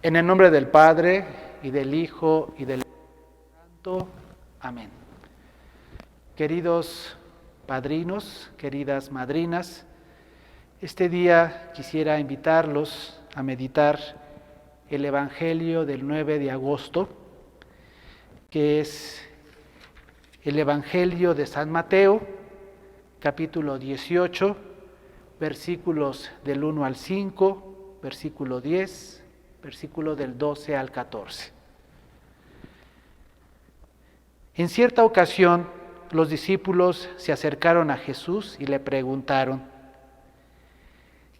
En el nombre del Padre, y del Hijo, y del Espíritu Santo. Amén. Queridos padrinos, queridas madrinas, este día quisiera invitarlos a meditar el Evangelio del 9 de agosto, que es el Evangelio de San Mateo, capítulo 18, versículos del 1 al 5, versículo 10, versículo del 12 al 14. En cierta ocasión, los discípulos se acercaron a Jesús y le preguntaron: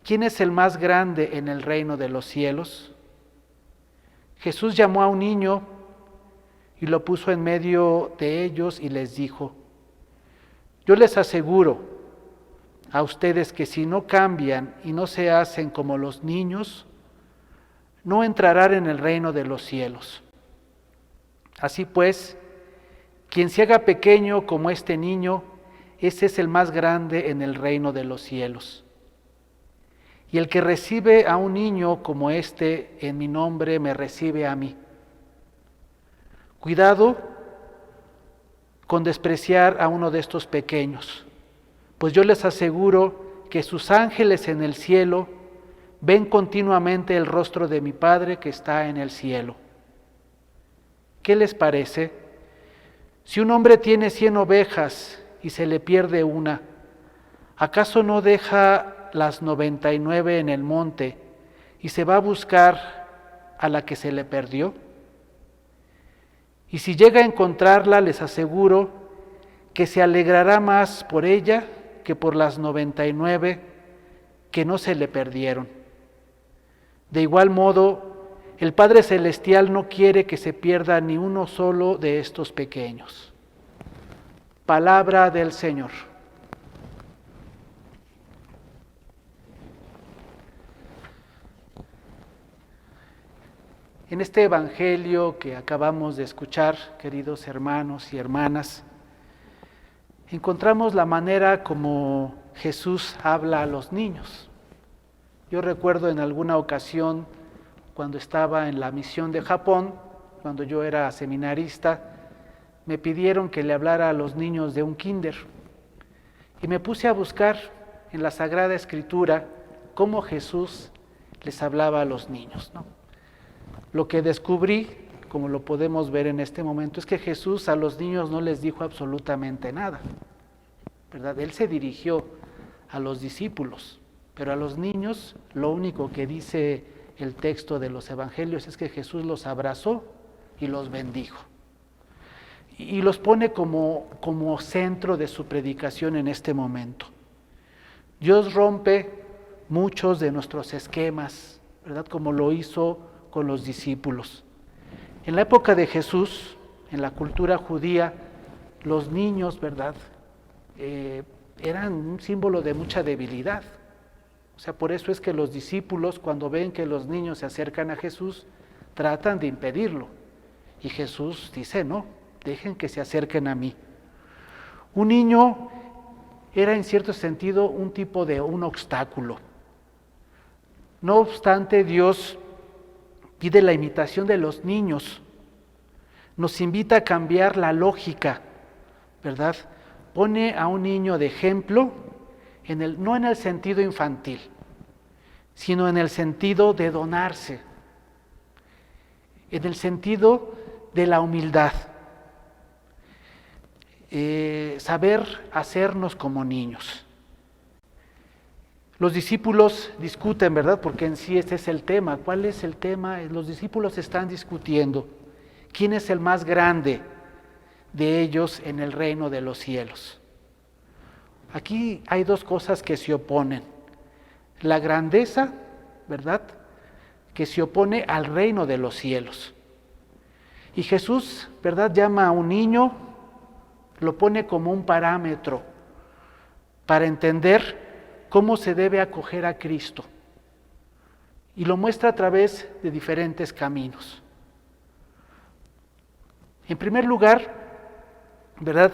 ¿quién es el más grande en el reino de los cielos? Jesús llamó a un niño y lo puso en medio de ellos y les dijo: yo les aseguro a ustedes que si no cambian y no se hacen como los niños, no entrarán en el reino de los cielos. Así pues, quien se haga pequeño como este niño, ese es el más grande en el reino de los cielos. Y el que recibe a un niño como este en mi nombre, me recibe a mí. Cuidado con despreciar a uno de estos pequeños, pues yo les aseguro que sus ángeles en el cielo ven continuamente el rostro de mi Padre que está en el cielo. ¿Qué les parece? Si un hombre tiene 100 ovejas y se le pierde una, ¿acaso no deja las 99 en el monte y se va a buscar a la que se le perdió? Y si llega a encontrarla, les aseguro que se alegrará más por ella que por las 99 que no se le perdieron. De igual modo, el Padre Celestial no quiere que se pierda ni uno solo de estos pequeños. Palabra del Señor. En este Evangelio que acabamos de escuchar, queridos hermanos y hermanas, encontramos la manera como Jesús habla a los niños. Yo recuerdo en alguna ocasión, cuando estaba en la misión de Japón, cuando yo era seminarista, me pidieron que le hablara a los niños de un kinder. Y me puse a buscar en la Sagrada Escritura cómo Jesús les hablaba a los niños, ¿no? Lo que descubrí, como lo podemos ver en este momento, es que Jesús a los niños no les dijo absolutamente nada, ¿verdad? Él se dirigió a los discípulos, pero a los niños lo único que dice el texto de los evangelios es que Jesús los abrazó y los bendijo. Y los pone como centro de su predicación en este momento. Dios rompe muchos de nuestros esquemas, ¿verdad? Como lo hizo con los discípulos. En la época de Jesús, en la cultura judía, los niños, ¿verdad? Eran un símbolo de mucha debilidad. O sea, por eso es que los discípulos, cuando ven que los niños se acercan a Jesús, tratan de impedirlo. Y Jesús dice: no, dejen que se acerquen a mí. Un niño era en cierto sentido un tipo de un obstáculo. No obstante, Dios pide la imitación de los niños. Nos invita a cambiar la lógica, ¿verdad? Pone a un niño de ejemplo, no en el sentido infantil, sino en el sentido de donarse, en el sentido de la humildad, saber hacernos como niños. Los discípulos discuten, ¿verdad? Porque en sí este es el tema. ¿Cuál es el tema? Los discípulos están discutiendo quién es el más grande de ellos en el reino de los cielos. Aquí hay dos cosas que se oponen. La grandeza, ¿verdad?, que se opone al reino de los cielos. Y Jesús, ¿verdad?, llama a un niño, lo pone como un parámetro para entender cómo se debe acoger a Cristo. Y lo muestra a través de diferentes caminos. En primer lugar, ¿verdad?,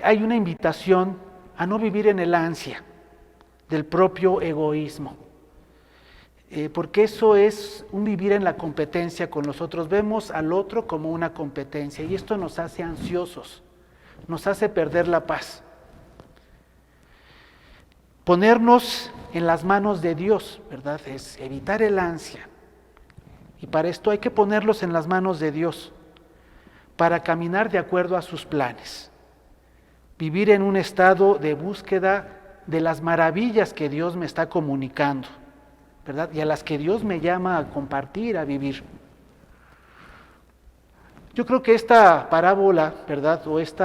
hay una invitación a no vivir en el ansia del propio egoísmo. porque eso es un vivir en la competencia con los otros. Vemos al otro como una competencia y esto nos hace ansiosos, nos hace perder la paz. Ponernos en las manos de Dios, ¿verdad? Es evitar el ansia. Y para esto hay que ponerlos en las manos de Dios, para caminar de acuerdo a sus planes. Vivir en un estado de búsqueda de las maravillas que Dios me está comunicando, ¿verdad? Y a las que Dios me llama a compartir, a vivir. Yo creo que esta parábola, ¿verdad? O este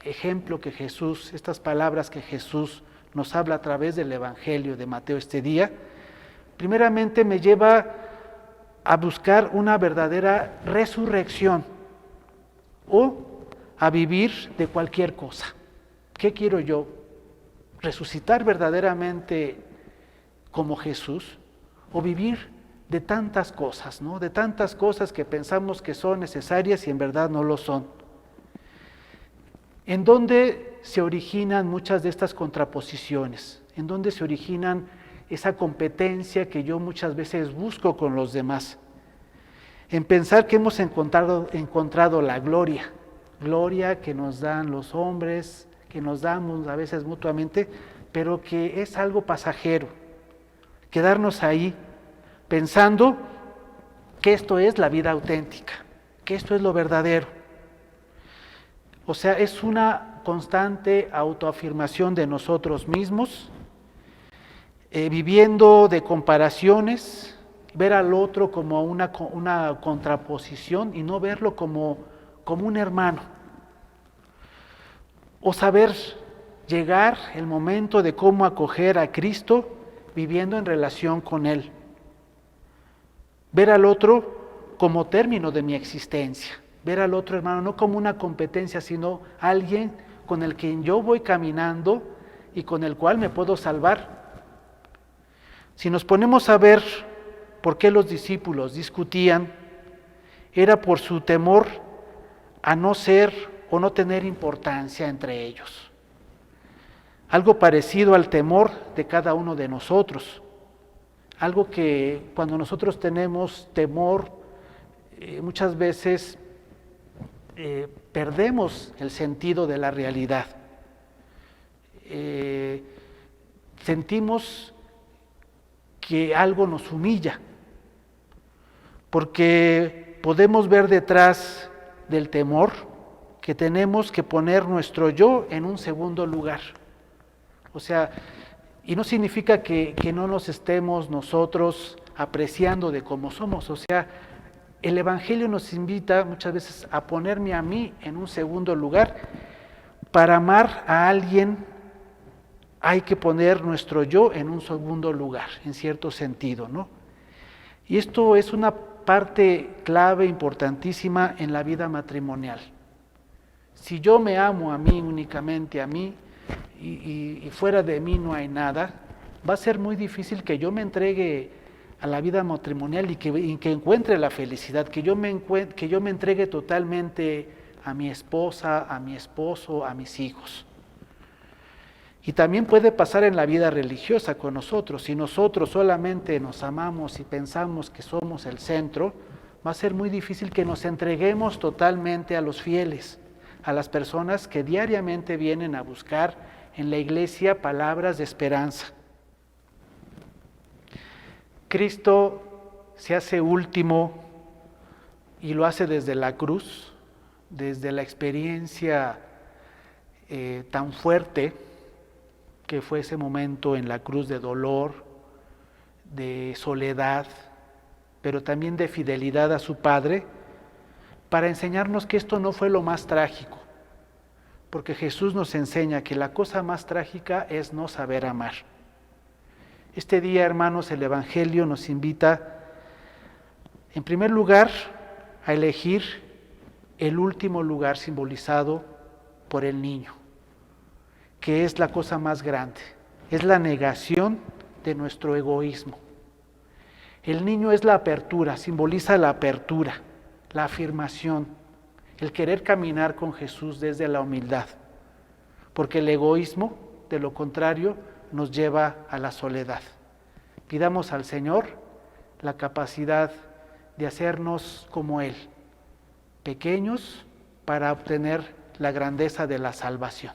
ejemplo que Jesús, estas palabras que Jesús nos habla a través del Evangelio de Mateo este día, primeramente me lleva a buscar una verdadera resurrección o a vivir de cualquier cosa. ¿Qué quiero yo? ¿Resucitar verdaderamente como Jesús o vivir de tantas cosas, ¿no? De tantas cosas que pensamos que son necesarias y en verdad no lo son? ¿En dónde se originan muchas de estas contraposiciones? ¿En dónde se originan esa competencia que yo muchas veces busco con los demás? En pensar que hemos encontrado la gloria que nos dan los hombres, que nos damos a veces mutuamente, pero que es algo pasajero. Quedarnos ahí pensando que esto es la vida auténtica, que esto es lo verdadero. O sea, es una constante autoafirmación de nosotros mismos, viviendo de comparaciones, ver al otro como una contraposición y no verlo como un hermano. O saber llegar el momento de cómo acoger a Cristo viviendo en relación con Él. Ver al otro como término de mi existencia. Ver al otro hermano no como una competencia, sino alguien con el que yo voy caminando y con el cual me puedo salvar. Si nos ponemos a ver por qué los discípulos discutían, era por su temor a no ser o no tener importancia entre ellos. Algo parecido al temor de cada uno de nosotros. Algo que cuando nosotros tenemos temor, muchas veces perdemos el sentido de la realidad. Sentimos que algo nos humilla, porque podemos ver detrás del temor que tenemos que poner nuestro yo en un segundo lugar. O sea, y no significa que no nos estemos nosotros apreciando de cómo somos. O sea, el Evangelio nos invita muchas veces a ponerme a mí en un segundo lugar. Para amar a alguien hay que poner nuestro yo en un segundo lugar, en cierto sentido, ¿no? Y esto es una parte clave, importantísima en la vida matrimonial. Si yo me amo a mí, únicamente a mí, y fuera de mí no hay nada, va a ser muy difícil que yo me entregue a la vida matrimonial y que encuentre la felicidad, que yo me entregue totalmente a mi esposa, a mi esposo, a mis hijos. Y también puede pasar en la vida religiosa con nosotros. Si nosotros solamente nos amamos y pensamos que somos el centro, va a ser muy difícil que nos entreguemos totalmente a los fieles, a las personas que diariamente vienen a buscar en la iglesia palabras de esperanza. Cristo se hace último y lo hace desde la cruz, desde la experiencia tan fuerte que fue ese momento en la cruz de dolor, de soledad, pero también de fidelidad a su Padre, para enseñarnos que esto no fue lo más trágico, porque Jesús nos enseña que la cosa más trágica es no saber amar. Este día, hermanos, el Evangelio nos invita, en primer lugar, a elegir el último lugar simbolizado por el niño, que es la cosa más grande, es la negación de nuestro egoísmo. El niño es la apertura, simboliza la apertura, la afirmación, el querer caminar con Jesús desde la humildad, porque el egoísmo, de lo contrario, nos lleva a la soledad. Pidamos al Señor la capacidad de hacernos como Él, pequeños para obtener la grandeza de la salvación.